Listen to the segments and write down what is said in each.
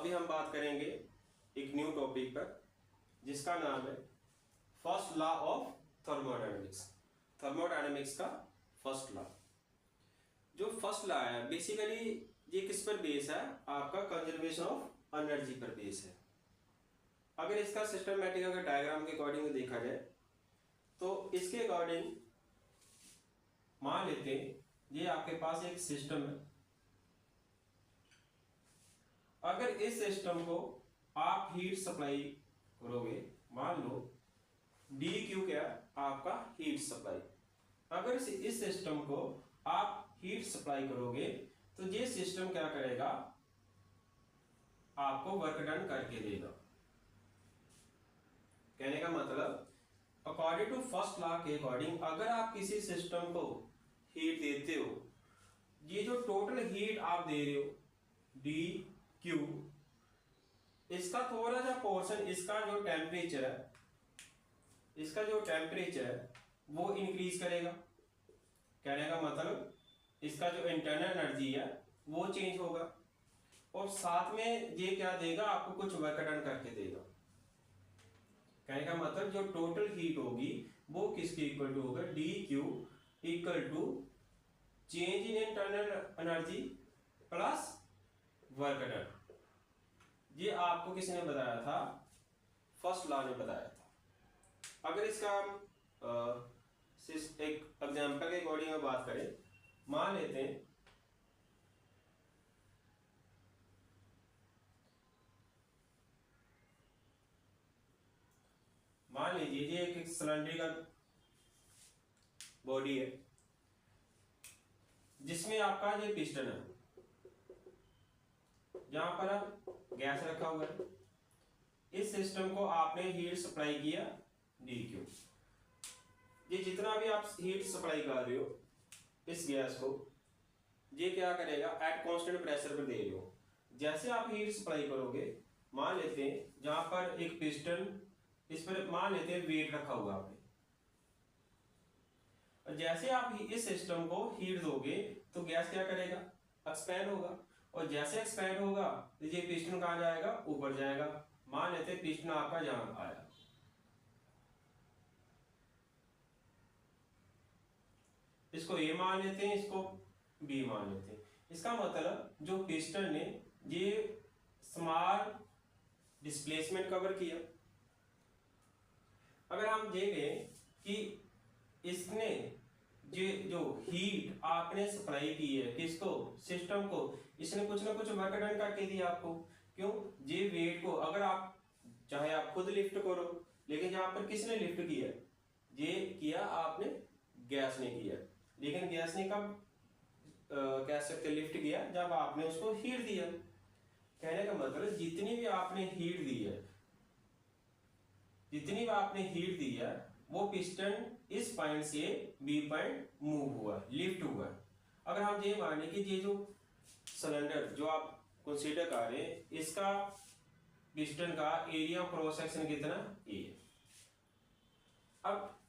अभी हम बात करेंगे एक न्यू टॉपिक पर जिसका नाम है first law of thermodynamics. Thermodynamics का फर्स्ट लॉ। जो फर्स्ट लॉ है बेसिकली ये किस पर बेस है? आपका कंजर्वेशन ऑफ एनर्जी पर बेस है। अगर इसका सिस्टमैटिक अगर डायग्राम के अकॉर्डिंग देखा जाए तो इसके अकॉर्डिंग मान लेते हैं ये आपके पास एक सिस्टम है। अगर इस सिस्टम को आप हीट सप्लाई करोगे, मान लो डी क्यू क्या आपका हीट सप्लाई। अगर इस सिस्टम को आप हीट सप्लाई करोगे तो ये सिस्टम क्या करेगा? आपको वर्क डन करके देगा। कहने का मतलब अकॉर्डिंग टू फर्स्ट लॉ के अकॉर्डिंग अगर आप किसी सिस्टम को हीट देते हो, ये जो टोटल हीट आप दे रहे हो डी क्यू, इसका थोड़ा सा पोर्शन, इसका जो टेम्परेचर है, इसका जो टेम्परेचर है वो इंक्रीज करेगा। कहने का मतलब इसका जो इंटरनल एनर्जी है वो चेंज होगा और साथ में ये क्या देगा? आपको कुछ वर्क डन करके देगा। कहने का मतलब जो टोटल हीट होगी वो किसके इक्वल टू होगा? D Q equal to change in internal energy plus work done. ये आपको किसने बताया था? फर्स्ट लॉ ने बताया था। अगर इसका एक एग्जांपल के अकॉर्डिंग में बात करें, मान लेते हैं मान लीजिए ये एक सिलेंड्रिकल बॉडी है जिसमें आपका ये पिस्टन है, जहां पर अब गैस रखा हुआ है। इस सिस्टम को आपने हीट सप्लाई किया डी क्यू। ये जितना भी आप हीट सप्लाई कर रहे हो इस गैस को, ये क्या करेगा? एट कांस्टेंट प्रेशर पर दे रहे हो। जैसे आप हीट सप्लाई करोगे, मान लेते हैं जहां पर एक पिस्टन, इस पर मान लेते हैं वेट रखा हुआ आपने, और जैसे आप इस सिस्टम को हीट दोगे तो गैस क्या करेगा? एक्सपैंड होगा। और जैसे एक्सपैंड होगा तो ये पिस्टन कहां जाएगा? ऊपर जाएगा। मान लेते हैं पिस्टन आपका यहां आया, इसको ए मान लेते हैं, इसको बी मान लेते हैं। इसका मतलब जो पिस्टन ने ये स्मॉल डिस्प्लेसमेंट कवर किया। अगर हम देखें कि इसने जो हीट आपने सप्लाई की है किसको? सिस्टम को, इसने कुछ ना कुछ वर्क डन करके दिया आपको। क्यों? ये वेट को अगर आप चाहे आप खुद लिफ्ट करो, लेकिन यहां पर किसने लिफ्ट किया? ये किया आपने, गैस ने किया। लेकिन गैस ने कब कह सकते लिफ्ट किया? जब आपने उसको हीट दिया। कहने का मतलब जितनी भी आपने हीट दी है, जितनी भी आपने हीट दी है, वो पिस्टन इस पॉइंट से बी पॉइंट मूव हुआ, लिफ्ट हुआ। अगर हम ये माने कि ये जो सिलेंडर जो आप कंसीडर कर रहे हैं, इसका पिस्टन का एरिया क्रॉस सेक्शन कितना? ए। अब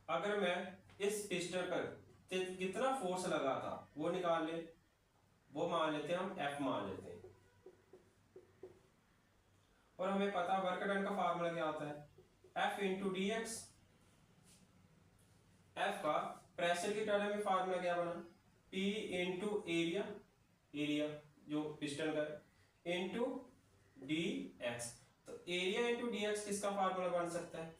अगर मैं इस पिस्टन पर कितना फोर्स लगा था वो निकाल ले, वो मान लेते हैं हम एफ मान लेते हैं। और हमें पता वर्क डन का फार्मूला क्या होता है? F into D x. F का प्रेशर की टर्म में फार्मूला क्या बना? पी इंटू एरिया, एरिया जो पिस्टन का है, इंटू डी एक्स। तो एरिया इंटू डी एक्स किसका फार्मूला बन सकता है?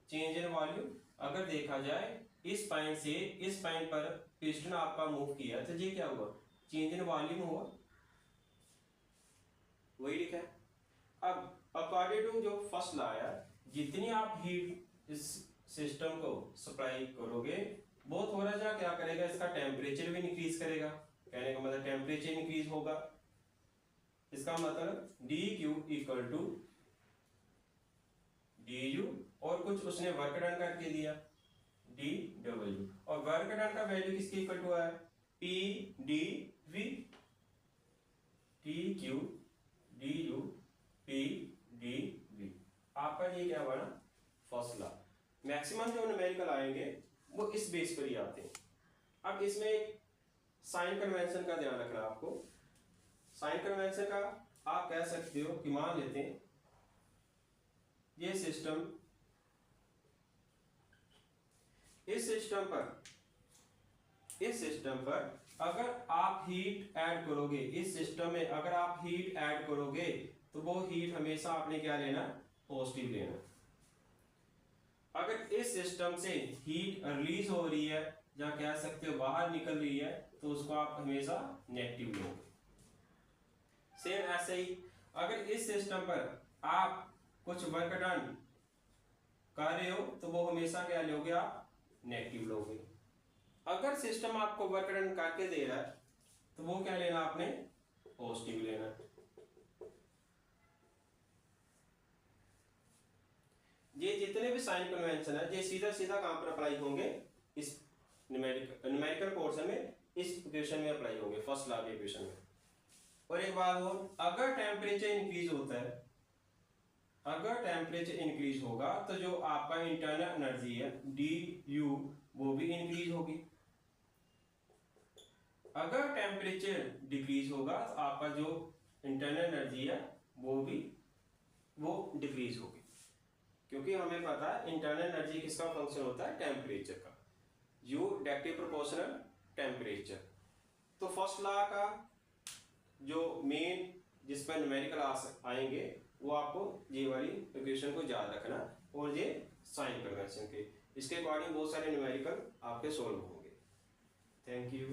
Change in volume. अगर देखा जाए इस पॉइंट से इस पॉइंट पर पिस्टन आपका मूव किया तो ये क्या हुआ? चेंज इन वॉल्यूम हुआ, वही लिखा है। अब अकॉर्डिंग टू जो फर्स्ट लॉ है, जितनी आप हीट इस सिस्टम को सप्लाई करोगे वो थोड़ा सा क्या करेगा? इसका टेम्परेचर भी इंक्रीज करेगा। कहने का मतलब टेम्परेचर इंक्रीज होगा। इसका मतलब D Q equal to D U और कुछ उसने वर्क डन करके दिया डी डब्ल्यू, और वर्क डन का वैल्यू किसके इक्वल टू है? P D V. D Q D U P D V. आपका ये क्या बना? First law. मैक्सिमम जो न्यूमेरिकल आएंगे वो इस बेस पर ही आते हैं। अब इसमें एक साइन कन्वेंशन का ध्यान रखना आपको। साइन कन्वेंशन का आप कह सकते हो कि मान लेते हैं ये सिस्टम, इस सिस्टम पर अगर आप हीट ऐड करोगे, इस सिस्टम में अगर आप हीट ऐड करोगे तो वो हीट हमेशा आपने क्या लेना, पॉजिटिव लेना। अगर इस सिस्टम से हीट रिलीज हो रही है या कह सकते हो बाहर निकल रही है तो उसको आप हमेशा नेगेटिव लोगे। सेम ऐसे ही अगर इस सिस्टम पर आप कुछ वर्क डन कर रहे हो तो वो हमेशा क्या लोगे, आप नेगेटिव लोगे। अगर सिस्टम आपको वर्क डन करके दे रहा है तो वो क्या लेना, आपने पॉजिटिव लेना। ये जितने भी साइन कन्वेंशन है ये सीधा सीधा कहां पर अप्लाई होंगे, इस न्यूमेरिकल पोर्शन में, इस इक्वेशन में अप्लाई होंगे, फर्स्ट लॉ के इक्वेशन में। और एक बात हो, अगर टेम्परेचर इंक्रीज होता है, अगर टेम्परेचर इंक्रीज होगा तो जो आपका इंटरनल एनर्जी है डी यू वो भी इंक्रीज होगी। अगर टेम्परेचर डिक्रीज होगा तो आपका जो इंटरनल एनर्जी है वो डिक्रीज होगी, क्योंकि हमें पता है इंटरनल एनर्जी किसका फंक्शन होता है, टेम्परेचर का, U डायरेक्टली प्रोपोर्शनल टेम्परेचर। तो फर्स्ट लॉ का जो मेन जिस पर न्यूमेरिकल आएंगे वो आपको ये वाली इक्वेशन को याद रखना, और ये साइन कन्वेंशन के, इसके अकॉर्डिंग बहुत सारे न्यूमेरिकल आपके सोल्व होंगे। Thank you.